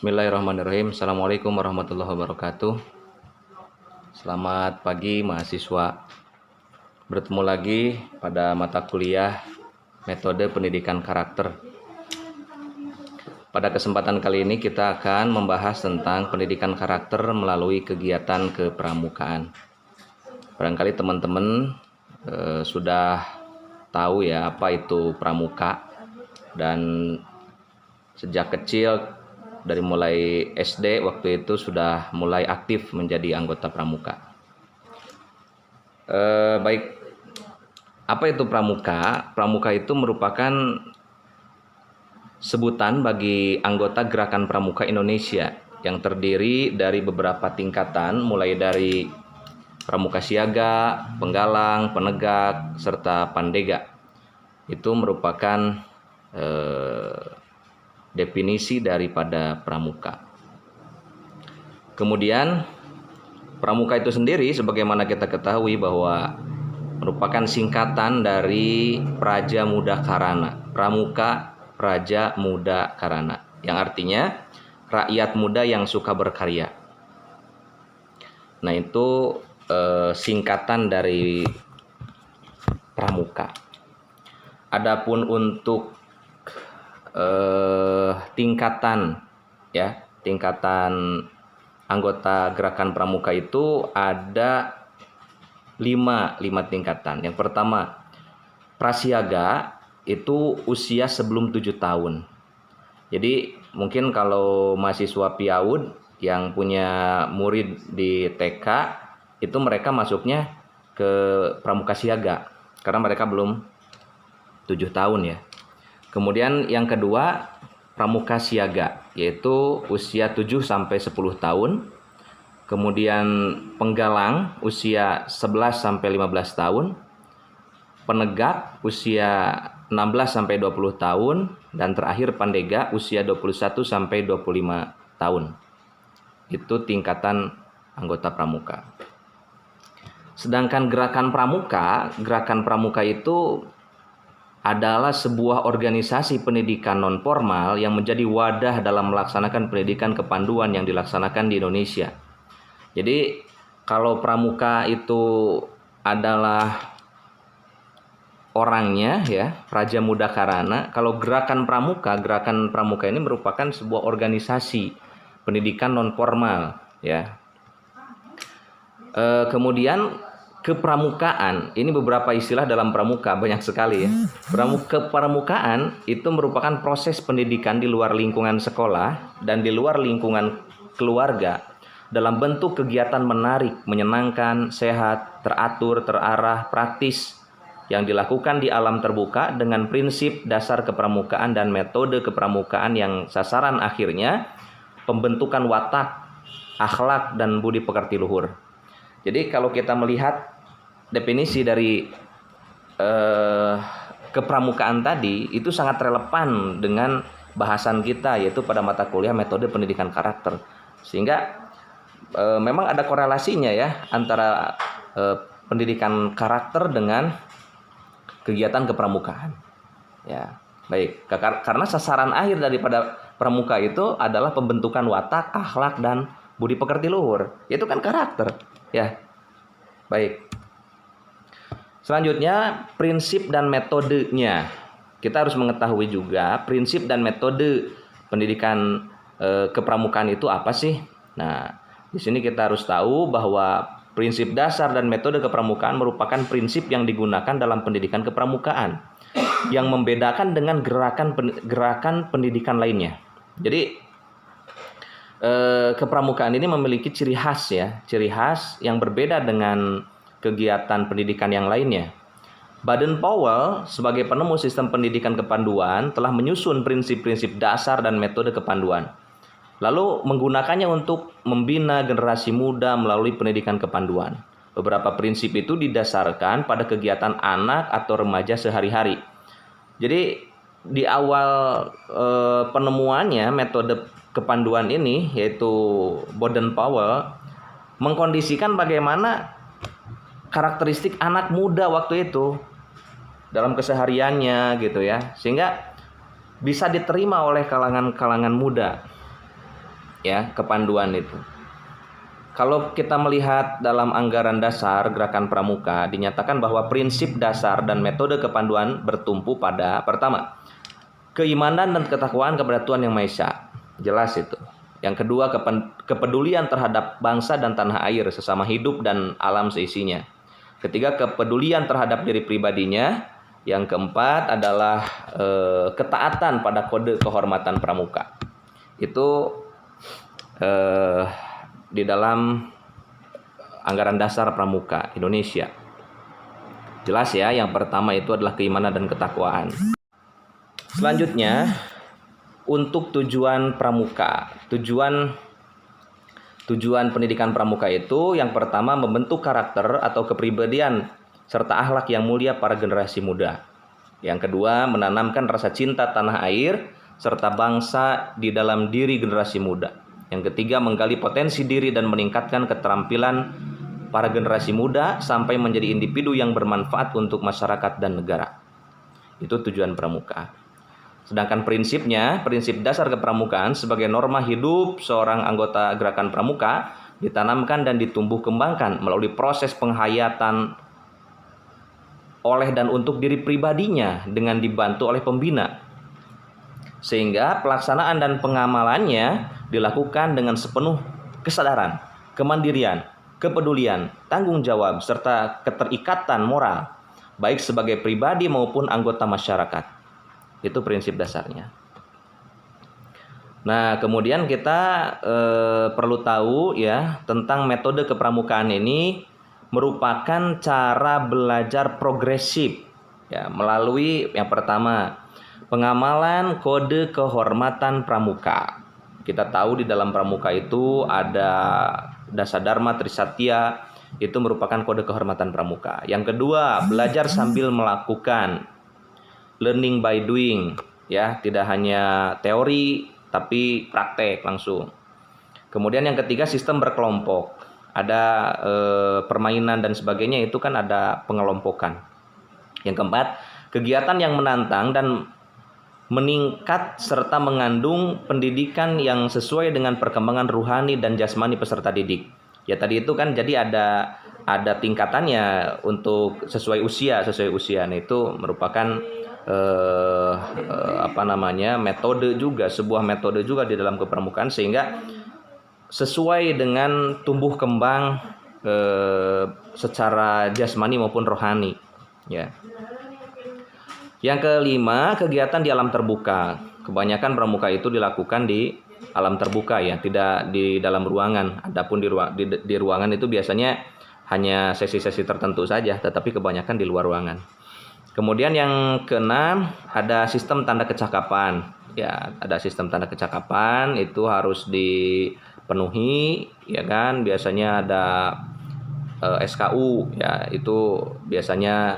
Bismillahirrahmanirrahim. Assalamualaikum warahmatullahi wabarakatuh. Selamat pagi mahasiswa. Bertemu lagi pada mata kuliah metode pendidikan karakter. Pada kesempatan kali ini kita akan membahas tentang pendidikan karakter melalui kegiatan kepramukaan. Barangkali teman-teman sudah tahu ya apa itu pramuka, dan sejak kecil dari mulai SD waktu itu sudah mulai aktif menjadi anggota pramuka. Baik, apa itu pramuka? Pramuka itu merupakan sebutan bagi anggota Gerakan Pramuka Indonesia yang terdiri dari beberapa tingkatan, mulai dari pramuka siaga, penggalang, penegak, serta pandega. Itu merupakan definisi daripada pramuka. Kemudian pramuka itu sendiri sebagaimana kita ketahui bahwa merupakan singkatan dari Praja Muda Karana. Pramuka Praja Muda Karana, yang artinya rakyat muda yang suka berkarya. Nah, itu singkatan dari pramuka. Adapun untuk tingkatan anggota gerakan pramuka itu ada lima tingkatan. Yang pertama, prasiaga itu usia sebelum 7 tahun. Jadi mungkin kalau mahasiswa PIAUD yang punya murid di TK itu mereka masuknya ke pramuka siaga karena mereka belum 7 tahun ya. Kemudian yang kedua, pramuka siaga, yaitu usia 7 sampai 10 tahun. Kemudian penggalang usia 11 sampai 15 tahun. Penegak usia 16 sampai 20 tahun, dan terakhir pandega usia 21 sampai 25 tahun. Itu tingkatan anggota pramuka. Sedangkan gerakan pramuka itu adalah sebuah organisasi pendidikan non-formal yang menjadi wadah dalam melaksanakan pendidikan kepanduan yang dilaksanakan di Indonesia. Jadi kalau pramuka itu adalah orangnya ya, Praja Muda Karana. Kalau gerakan pramuka ini merupakan sebuah organisasi pendidikan non-formal ya. Kemudian kepramukaan, ini beberapa istilah dalam pramuka, banyak sekali ya. Kepramukaan itu merupakan proses pendidikan di luar lingkungan sekolah dan di luar lingkungan keluarga dalam bentuk kegiatan menarik, menyenangkan, sehat, teratur, terarah, praktis yang dilakukan di alam terbuka dengan prinsip dasar kepramukaan dan metode kepramukaan yang sasaran akhirnya pembentukan watak, akhlak, dan budi pekerti luhur. Jadi kalau kita melihat definisi dari kepramukaan tadi itu sangat relevan dengan bahasan kita, yaitu pada mata kuliah metode pendidikan karakter. Sehingga memang ada korelasinya ya antara pendidikan karakter dengan kegiatan kepramukaan. Ya, baik. Karena sasaran akhir daripada pramuka itu adalah pembentukan watak, akhlak, dan budi pekerti luhur. Itu kan karakter, ya. Baik. Selanjutnya, prinsip dan metodenya. Kita harus mengetahui juga prinsip dan metode pendidikan kepramukaan itu apa sih? Nah, di sini kita harus tahu bahwa prinsip dasar dan metode kepramukaan merupakan prinsip yang digunakan dalam pendidikan kepramukaan yang membedakan dengan gerakan pendidikan lainnya. Jadi, kepramukaan ini memiliki ciri khas yang berbeda dengan kegiatan pendidikan yang lainnya. Baden-Powell sebagai penemu sistem pendidikan kepanduan telah menyusun prinsip-prinsip dasar dan metode kepanduan, lalu menggunakannya untuk membina generasi muda melalui pendidikan kepanduan. Beberapa prinsip itu didasarkan pada kegiatan anak atau remaja sehari-hari. Jadi di awal penemuannya metode kepanduan ini, yaitu Baden-Powell mengkondisikan bagaimana karakteristik anak muda waktu itu dalam kesehariannya gitu ya, sehingga bisa diterima oleh kalangan muda. ya, kepanduan itu. Kalau kita melihat dalam anggaran dasar Gerakan Pramuka, dinyatakan bahwa prinsip dasar dan metode kepanduan bertumpu pada pertama, keimanan dan ketakwaan kepada Tuhan Yang Maha Esa. Jelas itu. Yang kedua, kepedulian terhadap bangsa dan tanah air, sesama hidup dan alam seisinya. Ketiga, kepedulian terhadap diri pribadinya. Yang keempat adalah ketaatan pada kode kehormatan pramuka. Itu di dalam anggaran dasar pramuka Indonesia. Jelas ya, yang pertama itu adalah keimanan dan ketakwaan. Selanjutnya, untuk tujuan pramuka. Tujuan pendidikan pramuka itu yang pertama membentuk karakter atau kepribadian serta akhlak yang mulia para generasi muda. Yang kedua, menanamkan rasa cinta tanah air serta bangsa di dalam diri generasi muda. Yang ketiga, menggali potensi diri dan meningkatkan keterampilan para generasi muda sampai menjadi individu yang bermanfaat untuk masyarakat dan negara. Itu tujuan pramuka. Sedangkan prinsipnya, prinsip dasar kepramukaan sebagai norma hidup seorang anggota gerakan pramuka ditanamkan dan ditumbuh kembangkan melalui proses penghayatan oleh dan untuk diri pribadinya dengan dibantu oleh pembina. Sehingga pelaksanaan dan pengamalannya dilakukan dengan sepenuh kesadaran, kemandirian, kepedulian, tanggung jawab, serta keterikatan moral, baik sebagai pribadi maupun anggota masyarakat. Itu prinsip dasarnya. Nah, kemudian kita perlu tahu ya tentang metode kepramukaan ini merupakan cara belajar progresif ya, melalui yang pertama, pengamalan kode kehormatan pramuka. Kita tahu di dalam pramuka itu ada Dasadharma Trisatya, itu merupakan kode kehormatan pramuka. Yang kedua, belajar sambil melakukan, learning by doing, ya, tidak hanya teori tapi praktek langsung. Kemudian yang ketiga, sistem berkelompok, ada permainan dan sebagainya, itu kan ada pengelompokan. Yang keempat, kegiatan yang menantang dan meningkat serta mengandung pendidikan yang sesuai dengan perkembangan ruhani dan jasmani peserta didik. Ya tadi itu kan jadi ada tingkatannya untuk sesuai usia. Nah, itu merupakan metode juga, sebuah metode juga di dalam kepramukaan sehingga sesuai dengan tumbuh kembang secara jasmani maupun rohani, ya. Yang kelima, kegiatan di alam terbuka. Kebanyakan pramuka itu dilakukan di alam terbuka ya, tidak di dalam ruangan. Adapun di ruangan itu biasanya hanya sesi-sesi tertentu saja, tetapi kebanyakan di luar ruangan. Kemudian yang keenam, ada sistem tanda kecakapan. Ya, ada sistem tanda kecakapan, itu harus dipenuhi, ya kan? Biasanya ada SKU, ya, itu biasanya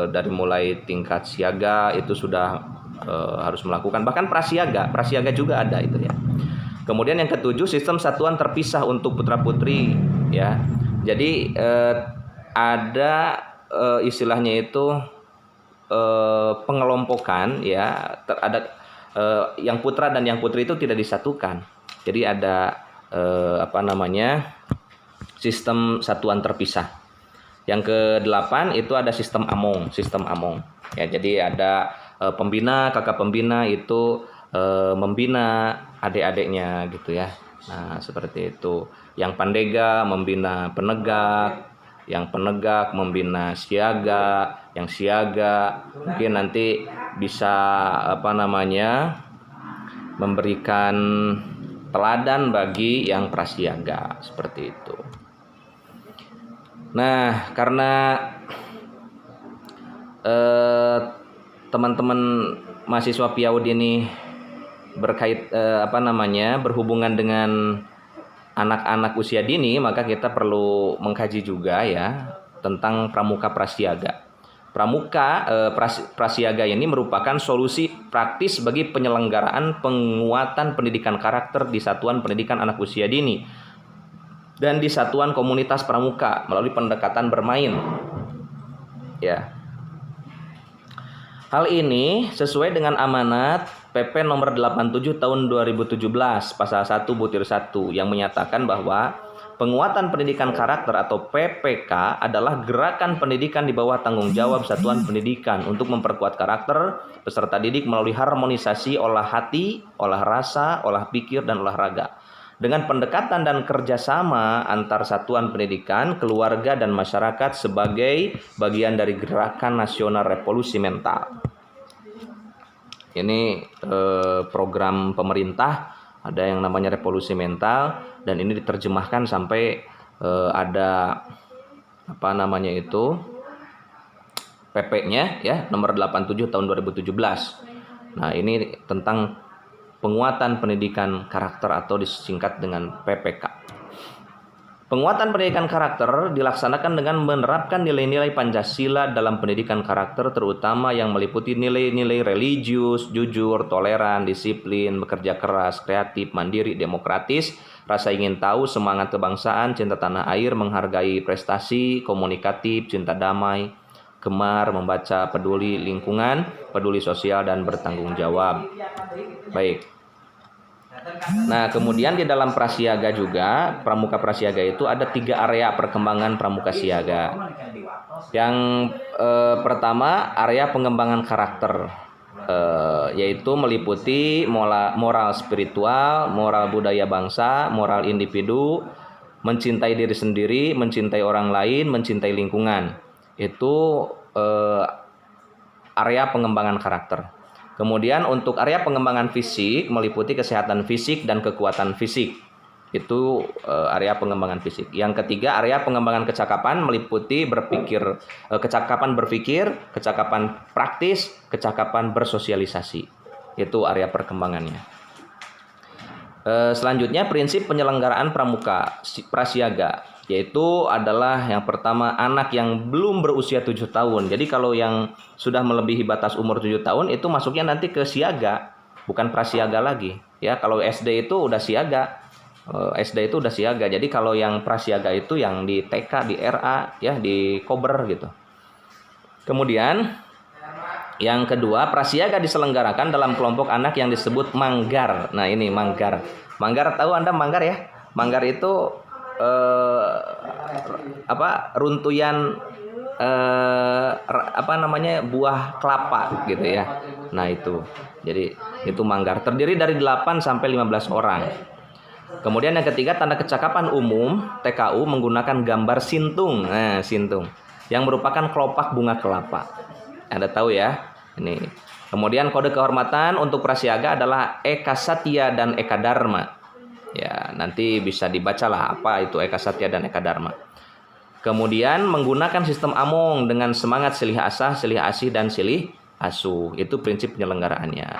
dari mulai tingkat siaga itu sudah harus melakukan, bahkan prasiaga juga ada itu ya. Kemudian yang ketujuh, sistem satuan terpisah untuk putra putri, ya. Jadi ada istilahnya itu pengelompokan, ya. Ada yang putra dan yang putri itu tidak disatukan. Jadi ada sistem satuan terpisah. Yang ke-8 itu ada sistem among. Ya, jadi ada pembina, kakak pembina itu membina adik-adiknya gitu ya. Nah, seperti itu. Yang pandega membina penegak, yang penegak membina siaga, yang siaga mungkin nanti bisa memberikan teladan bagi yang prasiaga, seperti itu. Nah, karena teman-teman mahasiswa PIAUD ini berhubungan dengan anak-anak usia dini, maka kita perlu mengkaji juga ya tentang pramuka prasiaga. Prasiaga ini merupakan solusi praktis bagi penyelenggaraan penguatan pendidikan karakter di satuan pendidikan anak usia dini dan di satuan komunitas pramuka melalui pendekatan bermain. Ya. Hal ini sesuai dengan amanat PP nomor 87 tahun 2017 pasal 1 butir 1 yang menyatakan bahwa penguatan pendidikan karakter atau PPK adalah gerakan pendidikan di bawah tanggung jawab satuan pendidikan untuk memperkuat karakter peserta didik melalui harmonisasi olah hati, olah rasa, olah pikir, dan olahraga. Dengan pendekatan dan kerjasama antar satuan pendidikan, keluarga, dan masyarakat sebagai bagian dari gerakan nasional revolusi mental. Ini program pemerintah, ada yang namanya revolusi mental, dan ini diterjemahkan sampai ada apa namanya itu PP-nya ya nomor 87 tahun 2017. Nah, ini tentang penguatan pendidikan karakter atau disingkat dengan PPK. Penguatan pendidikan karakter dilaksanakan dengan menerapkan nilai-nilai Pancasila dalam pendidikan karakter, terutama yang meliputi nilai-nilai religius, jujur, toleran, disiplin, bekerja keras, kreatif, mandiri, demokratis, rasa ingin tahu, semangat kebangsaan, cinta tanah air, menghargai prestasi, komunikatif, cinta damai, gemar membaca, peduli lingkungan, peduli sosial, dan bertanggung jawab. Baik. Nah, kemudian di dalam prasiaga juga, pramuka prasiaga itu ada 3 area perkembangan pramuka siaga. Yang pertama, area pengembangan karakter, yaitu meliputi moral spiritual, moral budaya bangsa, moral individu, mencintai diri sendiri, mencintai orang lain, mencintai lingkungan. Itu area pengembangan karakter. Kemudian untuk area pengembangan fisik meliputi kesehatan fisik dan kekuatan fisik. Itu area pengembangan fisik. Yang ketiga, area pengembangan kecakapan meliputi kecakapan berpikir, kecakapan praktis, kecakapan bersosialisasi. Itu area perkembangannya. Selanjutnya, prinsip penyelenggaraan pramuka prasiaga, yaitu adalah yang pertama, anak yang belum berusia 7 tahun. Jadi kalau yang sudah melebihi batas umur 7 tahun itu masuknya nanti ke siaga, bukan prasiaga lagi. Ya, kalau SD itu udah siaga. SD itu udah siaga. Jadi kalau yang prasiaga itu yang di TK, di RA, ya di Kober gitu. Kemudian yang kedua, prasiaga diselenggarakan dalam kelompok anak yang disebut manggar. Nah, ini manggar. Manggar, tahu Anda manggar ya? Manggar itu runtuyan buah kelapa gitu ya. Nah, itu. Jadi itu manggar, terdiri dari 8 sampai 15 orang. Kemudian yang ketiga, tanda kecakapan umum TKU menggunakan gambar sintung. Nah, sintung yang merupakan kelopak bunga kelapa. Anda tahu ya? Ini. Kemudian kode kehormatan untuk prasiaga adalah Eka Satya dan Eka Dharma. Ya, nanti bisa dibacalah apa itu Eka Satya dan Eka Dharma. Kemudian menggunakan sistem Among dengan semangat silih asah, silih asih, dan silih asuh. Itu prinsip penyelenggaraannya.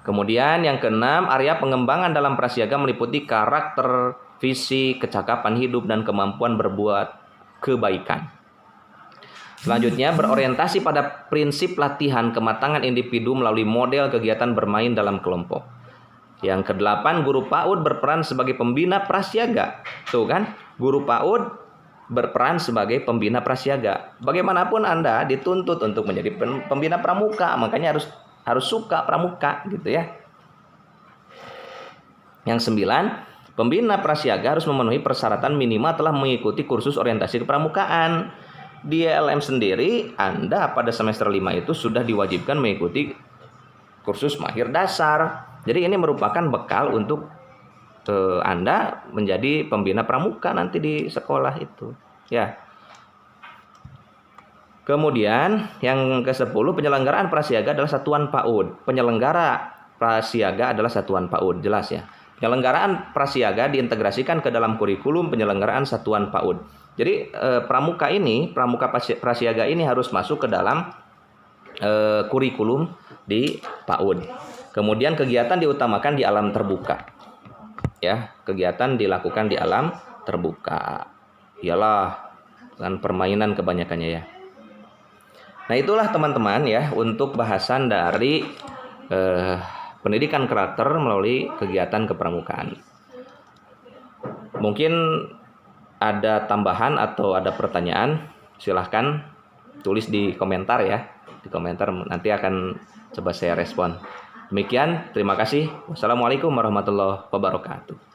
Kemudian yang keenam, area pengembangan dalam prasiaga meliputi karakter, visi, kecakapan hidup, dan kemampuan berbuat kebaikan. Selanjutnya, berorientasi pada prinsip latihan kematangan individu melalui model kegiatan bermain dalam kelompok. Yang kedelapan, guru PAUD berperan sebagai pembina prasiaga. Tuh kan, guru PAUD berperan sebagai pembina prasiaga. Bagaimanapun Anda dituntut untuk menjadi pembina pramuka, makanya harus suka pramuka gitu ya. Yang 9, pembina prasiaga harus memenuhi persyaratan minimal telah mengikuti kursus orientasi kepramukaan. Di LM sendiri, Anda pada semester 5 itu sudah diwajibkan mengikuti kursus mahir dasar. Jadi ini merupakan bekal untuk Anda menjadi pembina pramuka nanti di sekolah itu, ya. Kemudian yang ke-10, penyelenggaraan prasiaga adalah satuan PAUD. Penyelenggara prasiaga adalah satuan PAUD, jelas ya. Penyelenggaraan prasiaga diintegrasikan ke dalam kurikulum penyelenggaraan satuan PAUD. Jadi pramuka prasiaga ini harus masuk ke dalam kurikulum di PAUD. Kemudian kegiatan diutamakan di alam terbuka. Ya, kegiatan dilakukan di alam terbuka. Iyalah, kan permainan kebanyakannya ya. Nah, itulah teman-teman ya untuk bahasan dari pendidikan karakter melalui kegiatan kepramukaan. Mungkin ada tambahan atau ada pertanyaan, silahkan tulis di komentar ya. Di komentar nanti akan coba saya respon. Demikian, terima kasih. Wassalamualaikum warahmatullahi wabarakatuh.